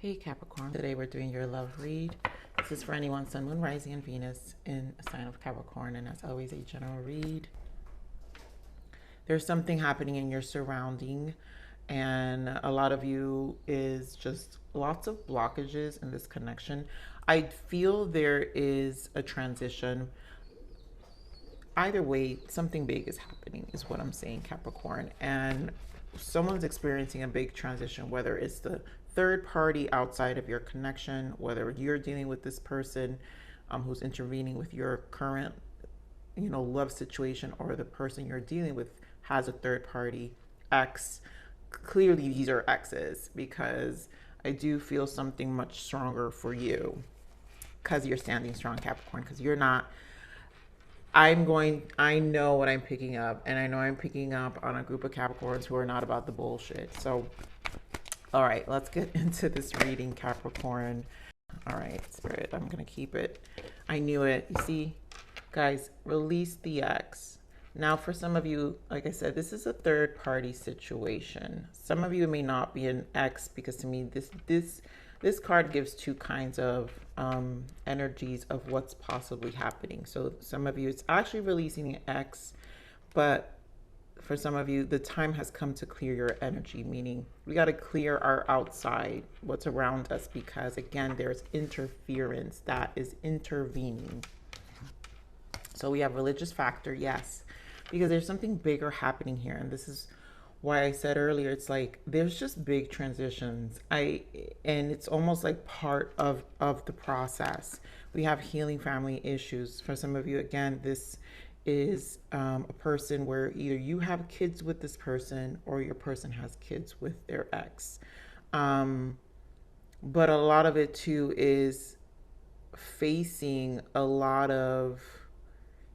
Hey Capricorn, today we're doing your love read. This is for anyone Sun, Moon, Rising, and Venus in a sign of Capricorn, and as always, a general read. There's something happening in your surrounding, and a lot of you is just lots of blockages in this connection. I feel there is a transition. Either way, something big is happening, is what I'm saying, Capricorn. And someone's experiencing a big transition, whether it's the third party outside of your connection, whether you're dealing with this person who's intervening with your current, love situation, or the person you're dealing with has a third party ex. Clearly, these are exes because I do feel something much stronger for you because you're standing strong, Capricorn, because you're not. I know what I'm picking up, and I know I'm picking up on a group of Capricorns who are not about the bullshit. So, all right, let's get into this reading, Capricorn. All right, Spirit, I'm going to keep it. I knew it. You see, guys, release the ex. Now, for some of you, like I said, this is a third party situation. Some of you may not be an ex because to me, this card gives two kinds of energies of what's possibly happening. So some of you, it's actually releasing an ex, but for some of you, the time has come to clear your energy, meaning we got to clear our outside, what's around us, because again, there's interference that is intervening. So we have religious factor, yes, because there's something bigger happening here. And this is why I said earlier, it's like there's just big transitions. And it's almost like part of the process. We have healing family issues. For some of you, again, this is a person where either you have kids with this person or your person has kids with their ex. But a lot of it too is facing a lot of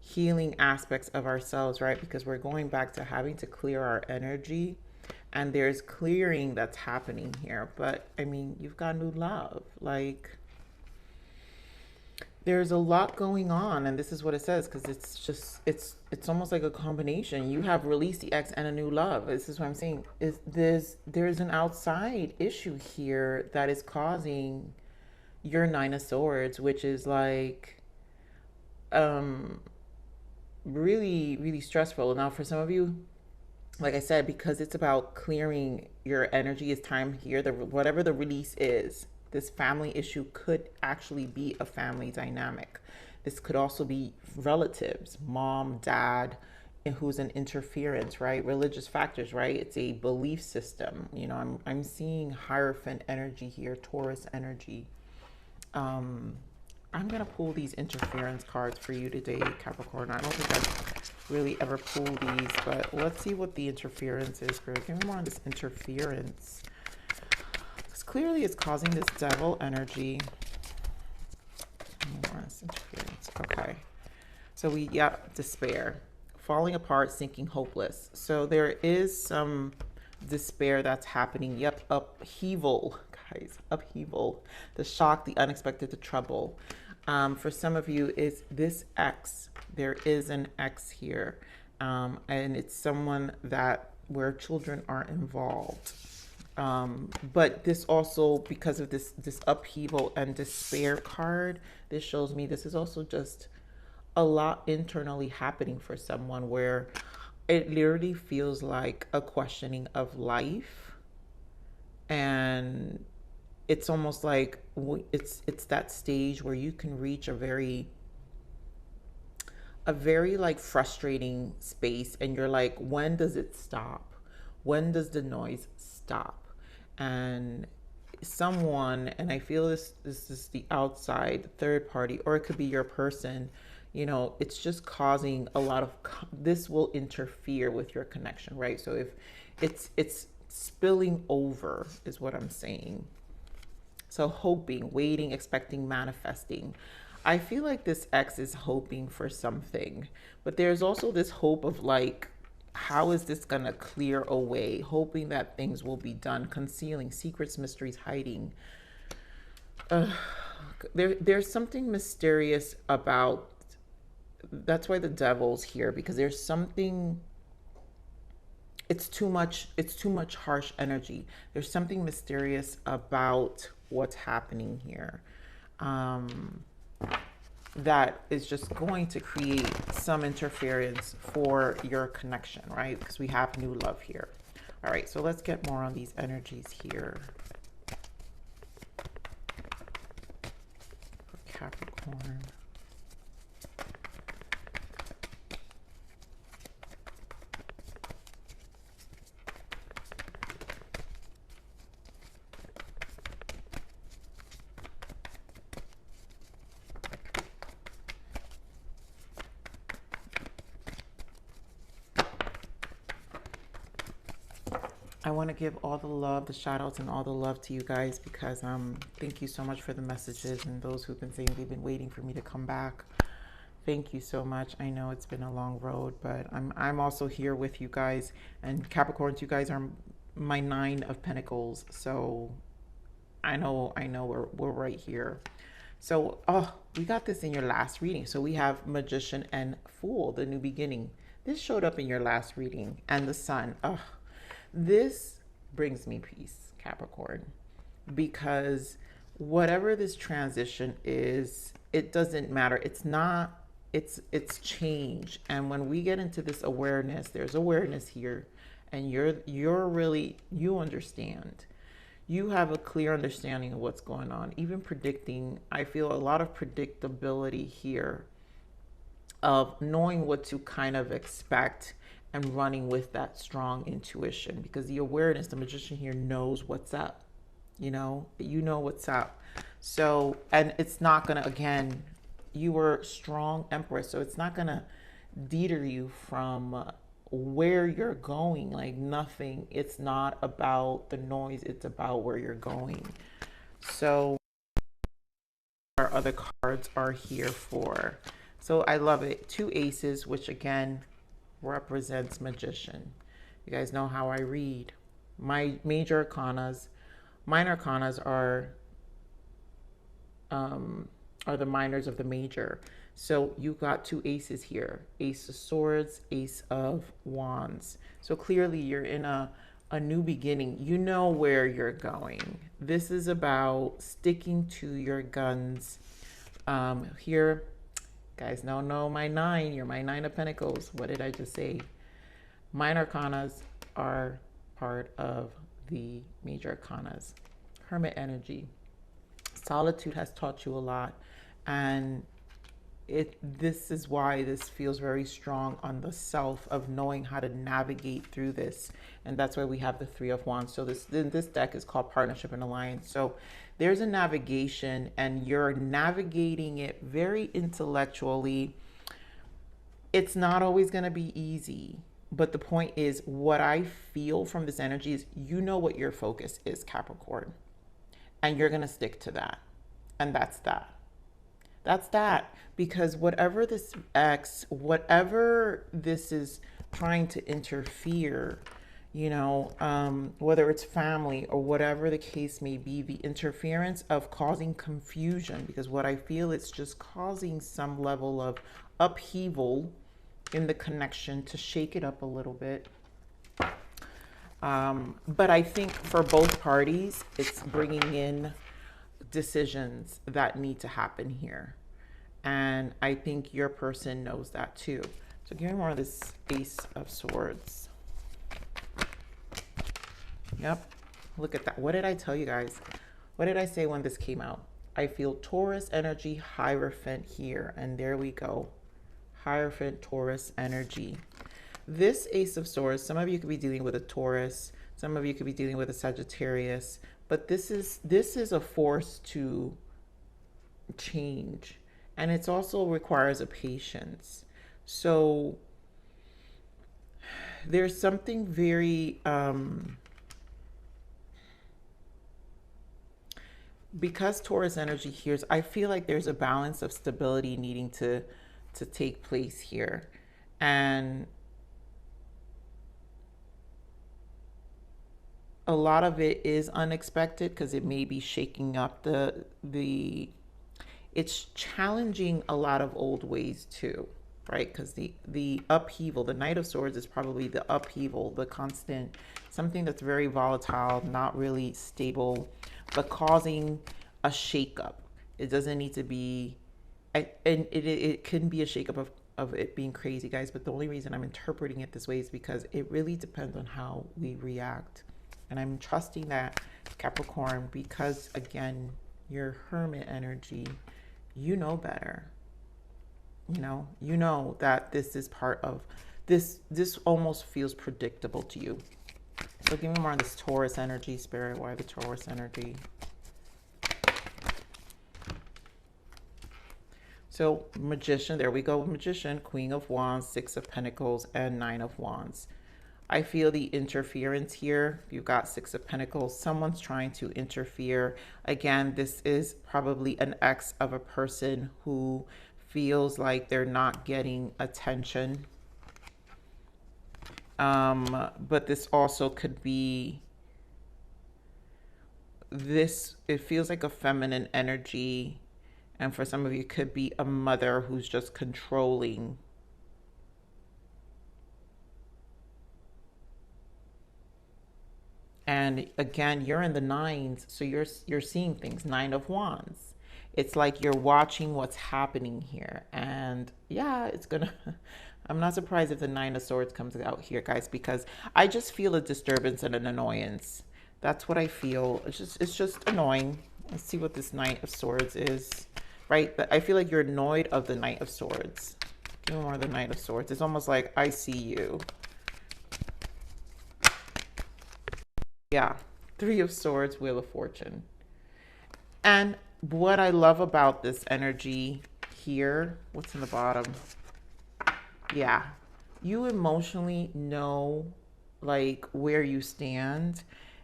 healing aspects of ourselves, right? Because we're going back to having to clear our energy, and there's clearing that's happening here. But I mean, you've got new love. Like, there's a lot going on, and this is what it says, because it's almost like a combination. You have released the ex and a new love. This is what I'm saying. There's an outside issue here that is causing your Nine of Swords, which is like really, really stressful. Now, for some of you, like I said, because it's about clearing your energy, it's time here. Whatever the release is, this family issue could actually be a family dynamic. This could also be relatives, mom, dad, and who's an interference, right? Religious factors, right? It's a belief system. I'm seeing Hierophant energy here, Taurus energy. I'm gonna pull these interference cards for you today, Capricorn. I don't think I've really ever pulled these, but let's see what the interference is. Spirit, give me more on this interference. Clearly it's causing this devil energy. Okay. So despair. Falling apart, sinking, hopeless. So there is some despair that's happening. Yep, upheaval, guys, upheaval. The shock, the unexpected, the trouble. For some of you, is this ex. There is an ex here. And it's someone where children are involved. But this also, because of this upheaval and despair card, this shows me this is also just a lot internally happening for someone where it literally feels like a questioning of life. And it's almost like it's that stage where you can reach a very like frustrating space, and you're like, when does it stop? When does the noise stop? And someone, and I feel this is the outside third party, or it could be your person, it's just causing a lot of, this will interfere with your connection, right? So if it's spilling over is what I'm saying. So hoping, waiting, expecting, manifesting. I feel like this ex is hoping for something, but there's also this hope of like, how is this going to clear away? Hoping that things will be done, concealing secrets, mysteries, hiding. There's something mysterious about, that's why the devil's here, because there's something, it's too much harsh energy. There's something mysterious about what's happening here. Um, that is just going to create some interference for your connection, right? Because we have new love here. All right, so let's get more on these energies here for Capricorn. I want to give all the love, the shout outs, and all the love to you guys because thank you so much for the messages and those who've been saying they've been waiting for me to come back. Thank you so much. I know it's been a long road, but I'm also here with you guys. And Capricorns, you guys are my 9 of Pentacles, so I know we're right here. So we got this in your last reading. So we have Magician and Fool, the new beginning. This showed up in your last reading, and the Sun. This brings me peace, Capricorn, because whatever this transition is, it doesn't matter. It's not, it's change. And when we get into this awareness, there's awareness here, and you're really, you understand. You have a clear understanding of what's going on. Even predicting, I feel a lot of predictability here of knowing what to kind of expect and running with that strong intuition, because the awareness, the Magician here knows what's up, you know what's up. So, and it's not gonna, again, you were strong Empress, so it's not gonna deter you from where you're going, like nothing. It's not about the noise, it's about where you're going. So our other cards are here for, so I love it. 2 aces, which again represents Magician. You guys know how I read. My major arcanas, minor arcanas are the minors of the major. So you got 2 aces here. Ace of Swords, Ace of Wands. So clearly you're in a new beginning. You know where you're going. This is about sticking to your guns. Here, guys, no, my 9. You're my 9 of Pentacles. What did I just say? Minor arcanas are part of the major arcanas. Hermit energy. Solitude has taught you a lot, and this is why this feels very strong on the self of knowing how to navigate through this. And that's why we have the 3 of Wands. So this deck is called Partnership and Alliance. So there's a navigation, and you're navigating it very intellectually. It's not always going to be easy, but the point is, what I feel from this energy is, you know what your focus is, Capricorn, and you're going to stick to that. And that's that. That's that. Because whatever this whatever this is trying to interfere, whether it's family or whatever the case may be, the interference of causing confusion, because what I feel, it's just causing some level of upheaval in the connection to shake it up a little bit. But I think for both parties, it's bringing in decisions that need to happen here. And I think your person knows that too. So give me more of this Ace of Swords. Yep. Look at that. What did I tell you guys? What did I say when this came out? I feel Taurus energy, Hierophant here. And there we go. Hierophant, Taurus energy. This Ace of Swords, some of you could be dealing with a Taurus. Some of you could be dealing with a Sagittarius. But this is a force to change. And it also requires a patience. So there's something very, because Taurus energy here, I feel like there's a balance of stability needing to take place here. And a lot of it is unexpected because it may be shaking up it's challenging a lot of old ways too, right? Because the upheaval, the Knight of Swords is probably the upheaval, the constant, something that's very volatile, not really stable, but causing a shakeup. It doesn't need to be, and it can be a shakeup of it being crazy, guys. But the only reason I'm interpreting it this way is because it really depends on how we react. And I'm trusting that, Capricorn, because again, your Hermit energy, you know better. You know that this is part of this. This almost feels predictable to you. So give me more on this Taurus energy, Spirit. Why the Taurus energy? So Magician, there we go. Magician, Queen of Wands, Six of Pentacles, and Nine of Wands. I feel the interference here. You've got Six of Pentacles. Someone's trying to interfere. Again, this is probably an ex of a person who feels like they're not getting attention. But this also could be this. It feels like a feminine energy. And for some of you, it could be a mother who's just controlling. And again, you're in the nines, so you're seeing things. Nine of Wands. It's like you're watching what's happening here. And yeah, it's gonna, I'm not surprised if the Nine of Swords comes out here, guys, because I just feel a disturbance and an annoyance. That's what I feel. It's just annoying. Let's see what this Knight of Swords is, right? I feel like you're annoyed of the Knight of Swords. Give me more of the Knight of Swords. It's almost like, I see you. Yeah, Three of Swords, Wheel of Fortune. And what I love about this energy here, what's in the bottom? Yeah, you emotionally know like where you stand.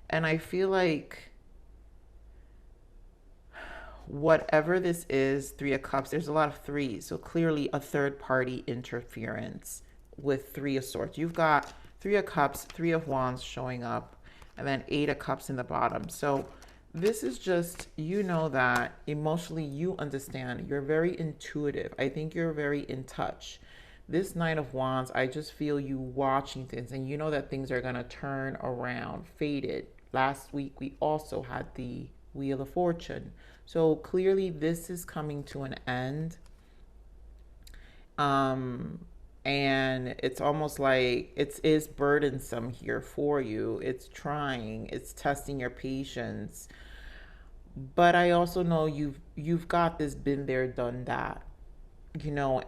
And I feel like whatever this is, Three of Cups, there's a lot of threes. So clearly a third party interference with Three of Swords. You've got Three of Cups, Three of Wands showing up, and then Eight of Cups in the bottom. So this is just, you know that emotionally you understand. You're very intuitive. I think you're very in touch. This Nine of Wands, I just feel you watching things, and you know that things are going to turn around. Fated. Last week, we also had the Wheel of Fortune. So clearly this is coming to an end. And it's almost like it is burdensome here for you. It's trying, it's testing your patience. But I also know you've got this, been there, done that,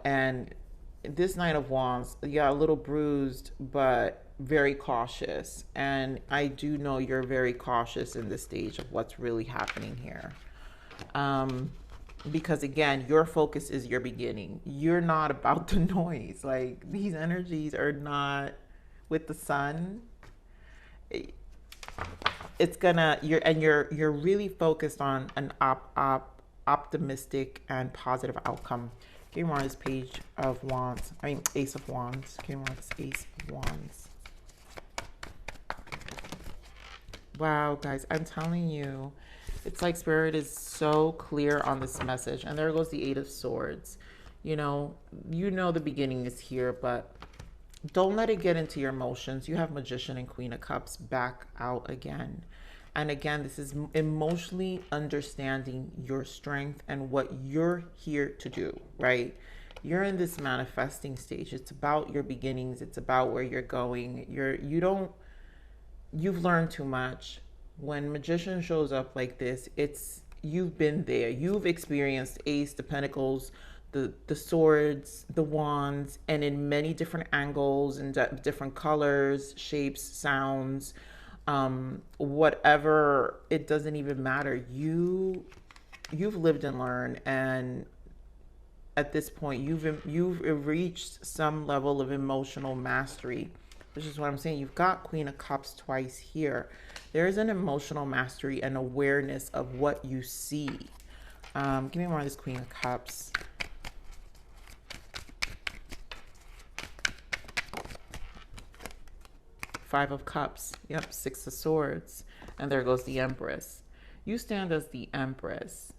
and this Nine of Wands, yeah, a little bruised, but very cautious. And I do know you're very cautious in this stage of what's really happening here. Because again, your focus is your beginning. You're not about the noise. Like, these energies are not with the sun. It's gonna, you're really focused on an optimistic and positive outcome. Give me more on this Page of Wands. I mean, Ace of Wands. Give me more on this Ace of Wands. Wow, guys, I'm telling you, it's like Spirit is so clear on this message. And there goes the Eight of Swords. You know the beginning is here, but don't let it get into your emotions. You have Magician and Queen of Cups back out again. And again, this is emotionally understanding your strength and what you're here to do, right? You're in this manifesting stage. It's about your beginnings. It's about where you're going. You've learned too much. When Magician shows up like this, you've been there. You've experienced Ace, the Pentacles, the Swords, the Wands, and in many different angles and different colors, shapes, sounds, whatever. It doesn't even matter. You've lived and learned, and at this point, you've reached some level of emotional mastery. Which is what I'm saying. You've got Queen of Cups twice here. There is an emotional mastery and awareness of what you see. Give me more of this Queen of Cups. Five of Cups. Yep, Six of Swords. And there goes the Empress. You stand as the Empress.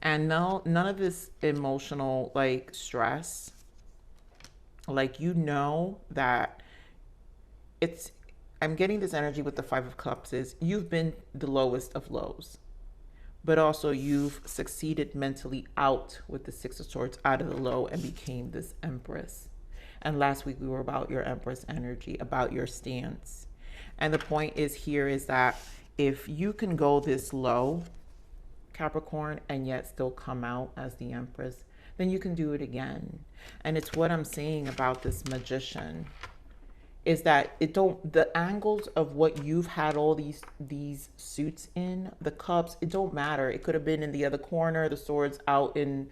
And no, none of this emotional, like, stress Like, you know that it's, I'm getting this energy with the Five of Cups is you've been the lowest of lows, but also you've succeeded mentally out with the Six of Swords out of the low and became this Empress. And last week we were about your Empress energy, about your stance. And the point is here is that if you can go this low, Capricorn, and yet still come out as the Empress, then you can do it again. And it's what I'm saying about this Magician is that it don't, the angles of what you've had all these suits in, the cups, it don't matter. It could have been in the other corner, the swords out in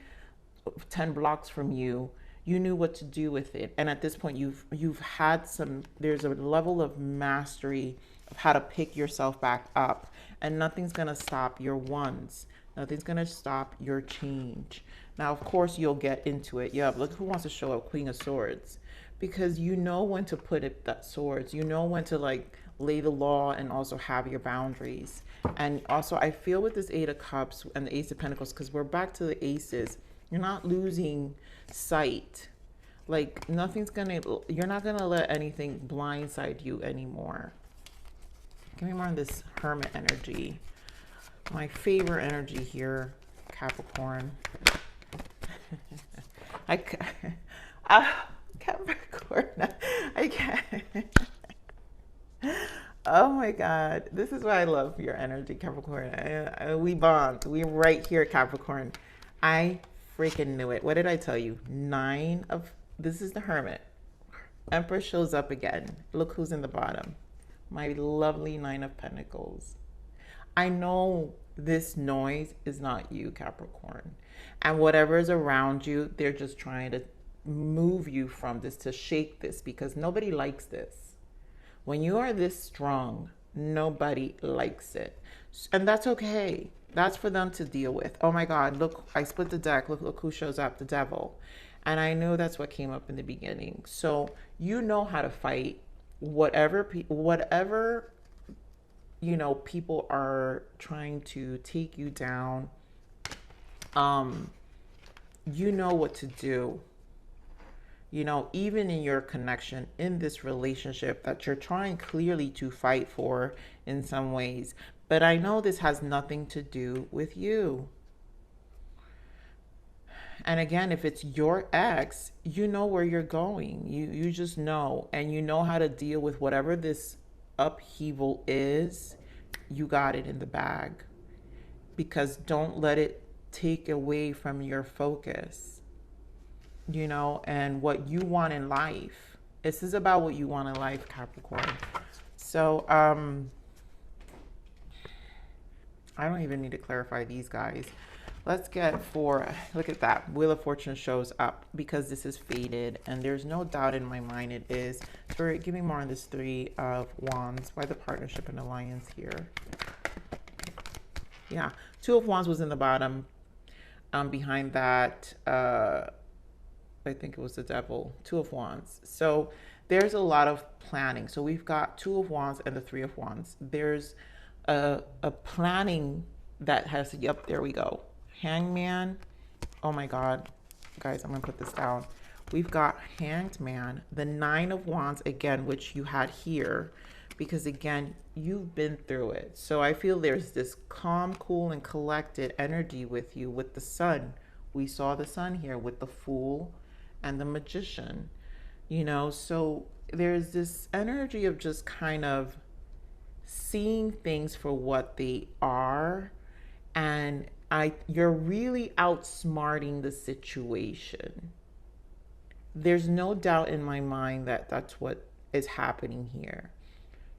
10 blocks from you. You knew what to do with it. And at this point you've had some, there's a level of mastery of how to pick yourself back up, and nothing's going to stop your ones. Nothing's going to stop your change. Now, of course, you'll get into it. Yeah, look who wants to show up, Queen of Swords. Because you know when to put it, that swords. You know when to like lay the law and also have your boundaries. And also I feel with this Eight of Cups and the Ace of Pentacles, because we're back to the aces, you're not losing sight. Like nothing's gonna, you're not gonna let anything blindside you anymore. Give me more on this Hermit energy. My favorite energy here, Capricorn. Capricorn, I can't. Oh my God, this is why I love your energy, Capricorn. We bond. We're right here, Capricorn. I freaking knew it. What did I tell you? This is the Hermit. Empress shows up again. Look who's in the bottom. My lovely Nine of Pentacles. I know this noise is not you, Capricorn. And whatever is around you, they're just trying to move you from this, to shake this, because nobody likes this. When you are this strong, nobody likes it. And that's okay. That's for them to deal with. Oh my God, look, I split the deck. Look who shows up, the Devil. And I knew that's what came up in the beginning. So you know how to fight whatever, you know, people are trying to take you down. You know what to do. You know, even in your connection, in this relationship that you're trying clearly to fight for in some ways. But I know this has nothing to do with you. And again, if it's your ex, you know where you're going. You just know, and you know how to deal with whatever this upheaval is. You got it in the bag, because don't let it take away from your focus, you know, and what you want in life. This is about what you want in life, Capricorn. So I don't even need to clarify these guys. Let's get look at that. Wheel of Fortune shows up, because this is faded, and there's no doubt in my mind it is. So give me more on this Three of Wands. Why the partnership and alliance here? Yeah, Two of Wands was in the bottom. Behind that, I think it was the Devil. Two of Wands. So there's a lot of planning. So we've got Two of Wands and the Three of Wands. There's a planning that has, yep, there we go. Hangman. Oh my God, guys, I'm gonna put this down. We've got Hanged Man, the Nine of Wands again, which you had here, because again, you've been through it. So I feel there's this calm, cool, and collected energy with you, with the Sun. We saw the Sun here with the Fool and the Magician, you know, so there's this energy of just kind of seeing things for what they are, and you're really outsmarting the situation. There's no doubt in my mind that that's what is happening here.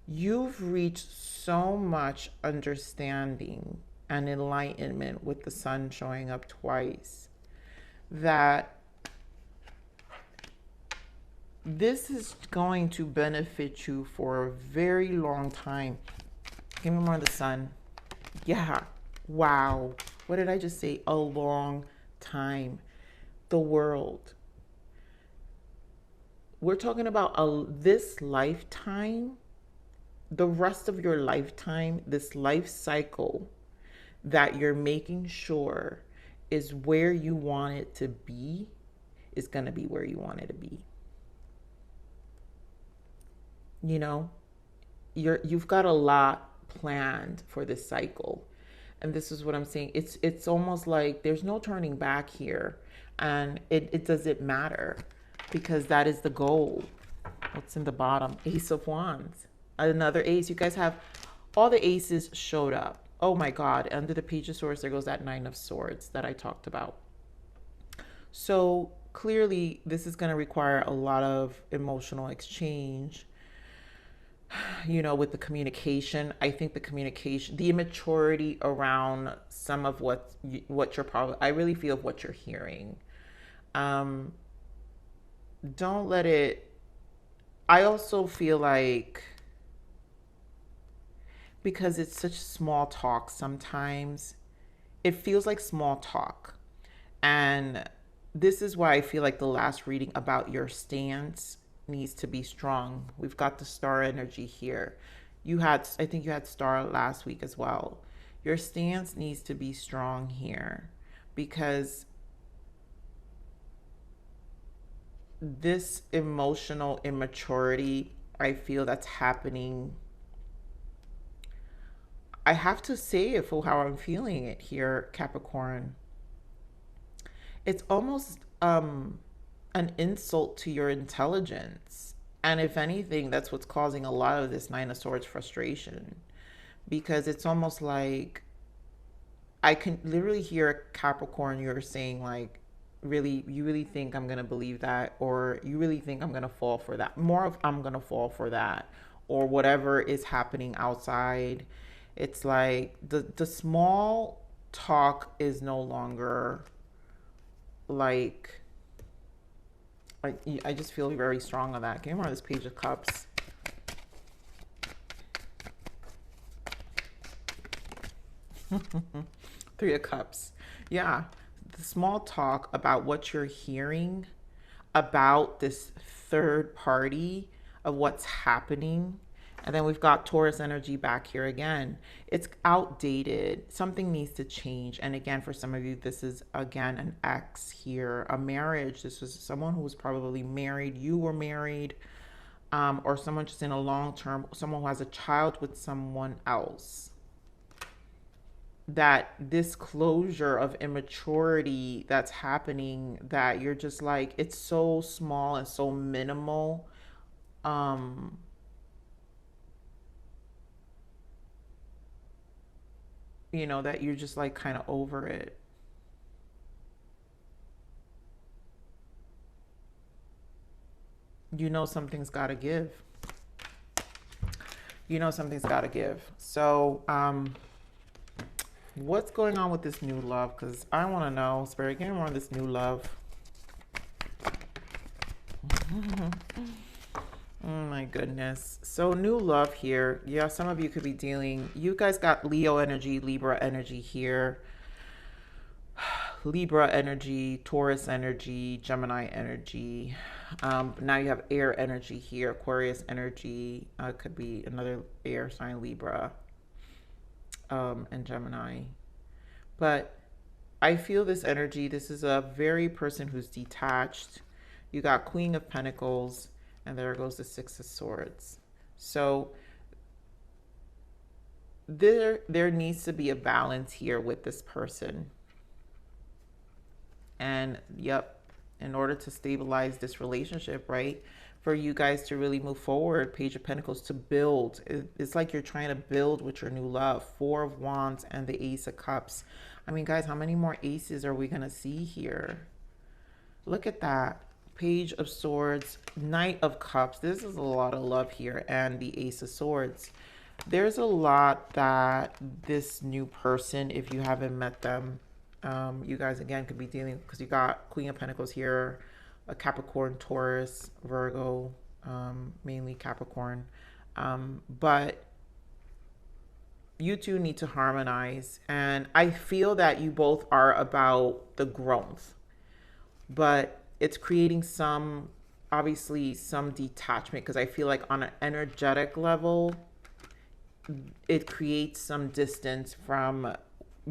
You've reached so much understanding and enlightenment with the Sun showing up twice, that this is going to benefit you for a very long time. Give me more of the Sun. Yeah. Wow. What did I just say? A long time. The World. We're talking about this lifetime, the rest of your lifetime, this life cycle that you're making sure is where you want it to be, is going to be where you want it to be. You know, you've got a lot planned for this cycle. And this is what I'm saying. It's almost like there's no turning back here. And it doesn't matter because that is the goal. What's in the bottom? Ace of Wands. Another ace. You guys have all the aces showed up. Oh my God. Under the Page of Swords, there goes that Nine of Swords that I talked about. So clearly, this is going to require a lot of emotional exchange, you know, with the communication. I think the communication, the immaturity around some of what you're probably, I really feel what you're hearing. Don't let it, I also feel like, because it's such small talk sometimes, it feels like small talk. And this is why I feel like the last reading about your stance needs to be strong. We've got the star energy here. I think you had star last week as well. Your stance needs to be strong here because this emotional immaturity, I feel that's happening. I have to say it for how I'm feeling it here, Capricorn. It's almost an insult to your intelligence. And if anything, that's what's causing a lot of this Nine of Swords frustration. Because it's almost like I can literally hear Capricorn, you're saying like, really, you really think I'm going to believe that? Or you really think I'm going to fall for that? More of I'm going to fall for that. Or whatever is happening outside. It's like the small talk is no longer like, I just feel very strong on that. Give me more of this Page of Cups. Three of Cups. Yeah. The small talk about what you're hearing about this third party of what's happening. And then we've got Taurus energy back here again. It's outdated. Something needs to change. And again, for some of you, this is, again, an ex here, a marriage. This was someone who was probably married. You were married, or someone just in a long-term, someone who has a child with someone else. That this closure of immaturity that's happening, that you're just like, it's so small and so minimal. You know, that you're just like kind of over it. You know, something's got to give. You know, something's got to give. So, what's going on with this new love? Because I want to know. Spirit, give me more of this new love. Oh my goodness. So new love here. Yeah, some of you could be dealing. You guys got Leo energy, Libra energy here. Libra energy, Taurus energy, Gemini energy. Now you have air energy here, Aquarius energy. Could be another air sign, Libra, and Gemini. But I feel this energy. This is a very person who's detached. You got Queen of Pentacles, and there goes the Six of Swords. So there needs to be a balance here with this person. And yep, in order to stabilize this relationship, right? For you guys to really move forward, Page of Pentacles, to build. It's like you're trying to build with your new love. Four of Wands and the Ace of Cups. I mean, guys, how many more aces are we going to see here? Look at that. Page of Swords, Knight of Cups. This is a lot of love here. And the Ace of Swords. There's a lot that this new person, if you haven't met them, you guys, again, could be dealing, because you got Queen of Pentacles here, a Capricorn, Taurus, Virgo, mainly Capricorn. But you two need to harmonize. And I feel that you both are about the growth. But it's creating some, obviously, some detachment. Because I feel like on an energetic level, it creates some distance from,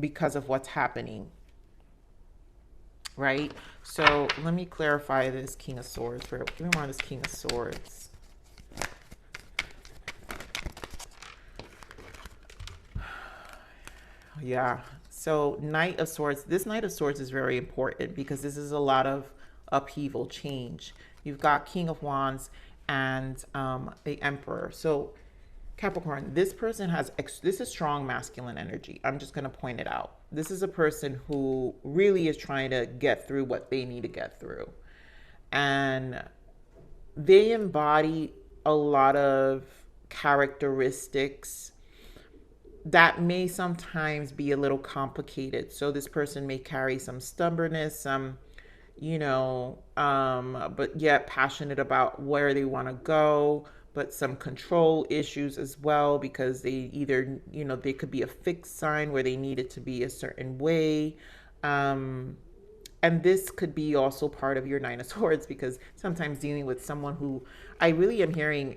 because of what's happening. Right? So let me clarify this King of Swords. Give me more of this King of Swords. Yeah. So Knight of Swords, this Knight of Swords is very important because this is a lot of upheaval, change. You've got King of Wands and the Emperor. So Capricorn, this person has, this is strong masculine energy. I'm just going to point it out. This is a person who really is trying to get through what they need to get through. And they embody a lot of characteristics that may sometimes be a little complicated. So this person may carry some stubbornness, some, but yet passionate about where they want to go, but some control issues as well, because they either, they could be a fixed sign where they need it to be a certain way. And this could be also part of your Nine of Swords, because sometimes dealing with someone who, I really am hearing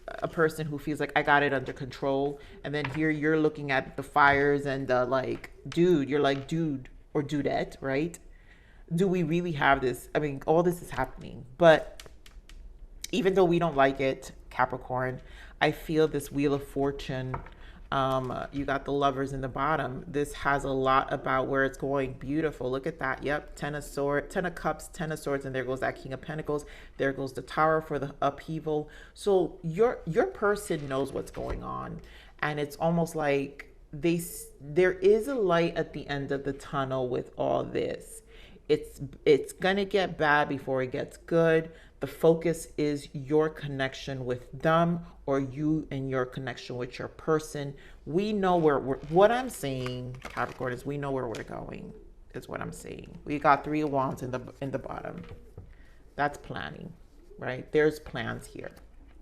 a person who feels like I got it under control, and then here you're looking at the fires and you're like, dude or dudette, right? Do we really have this? I mean, all this is happening, but even though we don't like it, Capricorn, I feel this Wheel of Fortune. You got the Lovers in the bottom. This has a lot about where it's going. Beautiful. Look at that. Yep. 10 of Swords, 10 of Cups, 10 of Swords, and there goes that King of Pentacles. There goes the Tower for the upheaval. So your person knows what's going on, and it's almost like there is a light at the end of the tunnel with all this. It's gonna get bad before it gets good. The focus is your connection with them, or you and your connection with your person. We know what I'm saying, Capricorn, is we know where we're going, is what I'm saying. We got 3 of Wands in the bottom. That's planning, right? There's plans here.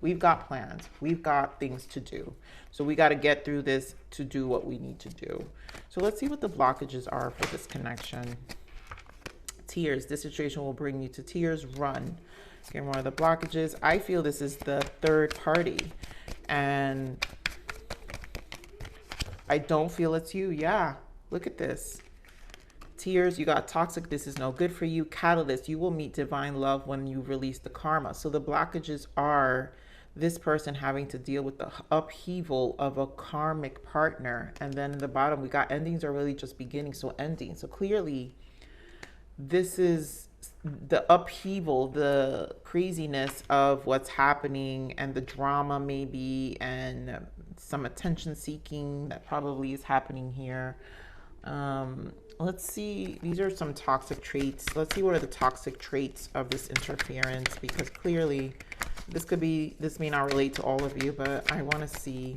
We've got plans. We've got things to do. So we got to get through this to do what we need to do. So let's see what the blockages are for this connection. Tears. This situation will bring you to tears. Run. Get more of the blockages. I feel this is the third party, and I don't feel it's you. Yeah, look at this. Tears. You got toxic. This is no good for you. Catalyst. You will meet divine love when you release the karma. So the blockages are this person having to deal with the upheaval of a karmic partner, and then in the bottom we got endings are really just beginning. So ending. So clearly this is the upheaval, the craziness of what's happening, and the drama maybe, and some attention seeking that probably is happening here. Let's see, these are some toxic traits. Let's see what are the toxic traits of this interference, because clearly this may not relate to all of you, but I want to see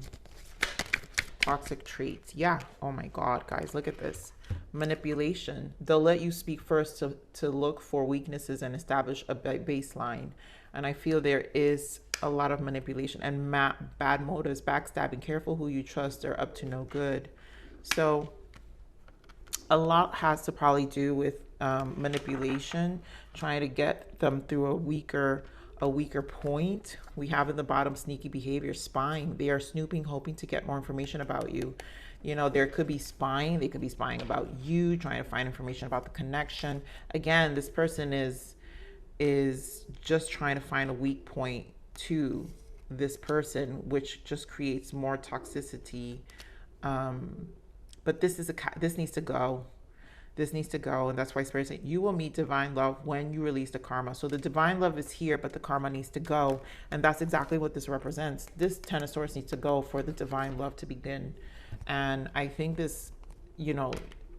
toxic traits. Yeah. Oh my God, guys, look at this. Manipulation. They'll let you speak first to look for weaknesses and establish a baseline. And I feel there is a lot of manipulation and bad motives, backstabbing. Careful who you trust. They're up to no good. So a lot has to probably do with manipulation, trying to get them through a weaker point. We have in the bottom sneaky behavior, spying. They are snooping, hoping to get more information about you. There could be spying. They could be spying about you, trying to find information about the connection. Again, this person is just trying to find a weak point to this person, which just creates more toxicity. But this needs to go. This needs to go. And that's why Spirit said you will meet divine love when you release the karma. So the divine love is here, but the karma needs to go. And that's exactly what this represents. This 10 of Swords needs to go for the divine love to begin. And I think this,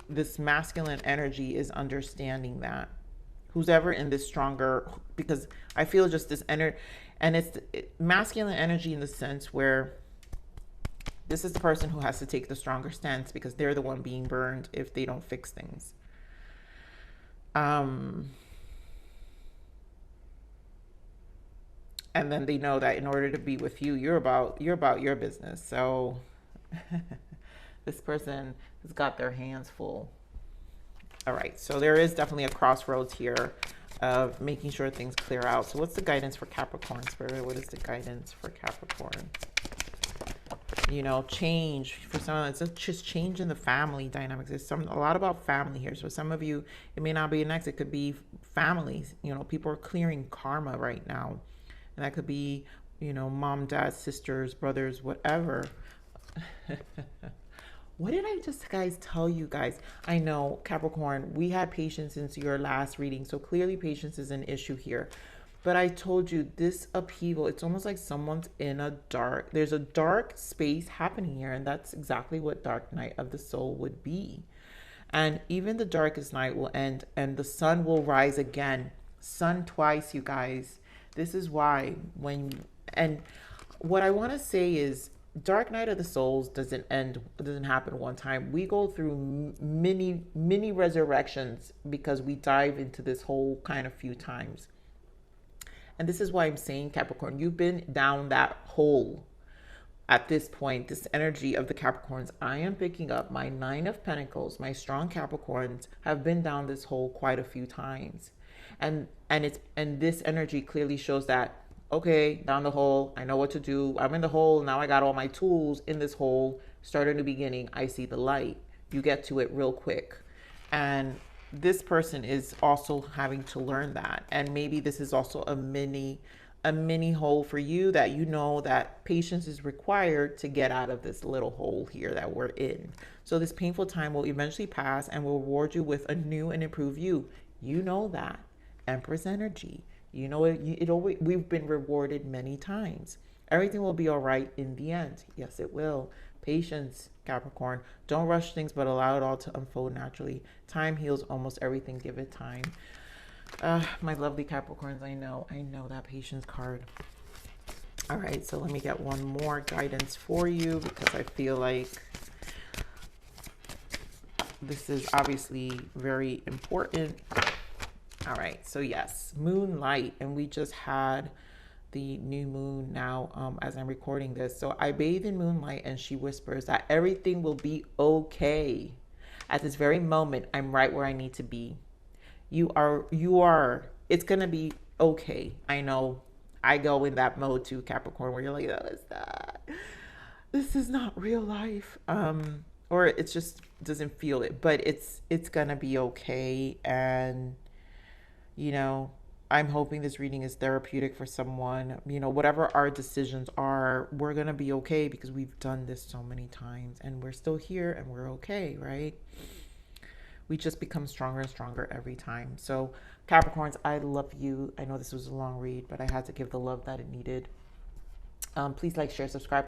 this masculine energy is understanding that. Who's ever in this stronger, because I feel just this energy, and it's masculine energy in the sense where this is the person who has to take the stronger stance, because they're the one being burned if they don't fix things. And then they know that in order to be with you, you're about your business. So this person has got their hands full. All right, so there is definitely a crossroads here of making sure things clear out. So what's the guidance for Capricorn, Spirit? What is the guidance for Capricorn? Change for some. It's just change in the family dynamics. There's a lot about family here. So some of you, it may not be an ex. It could be families. People are clearing karma right now, and that could be, mom, dad, sisters, brothers, whatever. What did I just guys tell you guys? I know, Capricorn, we had patience since your last reading, so clearly patience is an issue here. But I told you this upheaval, it's almost like someone's in a dark, there's a dark space happening here, and that's exactly what dark night of the soul would be. And even the darkest night will end and the sun will rise again. Sun twice, you guys. This is why and what I want to say is dark night of the souls doesn't happen one time. We go through many resurrections because we dive into this whole kind of few times. And this is why I'm saying, Capricorn, you've been down that hole at this point. This energy of the Capricorns, I am picking up my Nine of Pentacles. My strong Capricorns have been down this hole quite a few times. And this energy clearly shows that, okay, down the hole, I know what to do. I'm in the hole. Now I got all my tools in this hole. Start in the beginning. I see the light. You get to it real quick. And this person is also having to learn that. And maybe this is also a mini hole for you, that you know that patience is required to get out of this little hole here that we're in. So this painful time will eventually pass and will reward you with a new and improved you. You know that. Empress energy. You know it always, we've been rewarded many times. Everything will be all right in the end. Yes, it will. Patience, Capricorn. Don't rush things, but allow it all to unfold naturally. Time heals almost everything. Give it time. My lovely Capricorns, I know that patience card. All right, so let me get one more guidance for you because I feel like this is obviously very important. All right, so yes, moonlight, and we just had the new moon now as I'm recording this. So I bathe in moonlight and she whispers that everything will be okay. At this very moment, I'm right where I need to be. You are, it's going to be okay. I know I go in that mode too, Capricorn, where you're like, oh, it's not, this is not real life. Or it just doesn't feel it, but it's going to be okay. And, you know, I'm hoping this reading is therapeutic for someone. You know, whatever our decisions are, we're going to be okay because we've done this so many times and we're still here and we're okay, right? We just become stronger and stronger every time. So Capricorns, I love you. I know this was a long read, but I had to give the love that it needed. Please like, share, subscribe.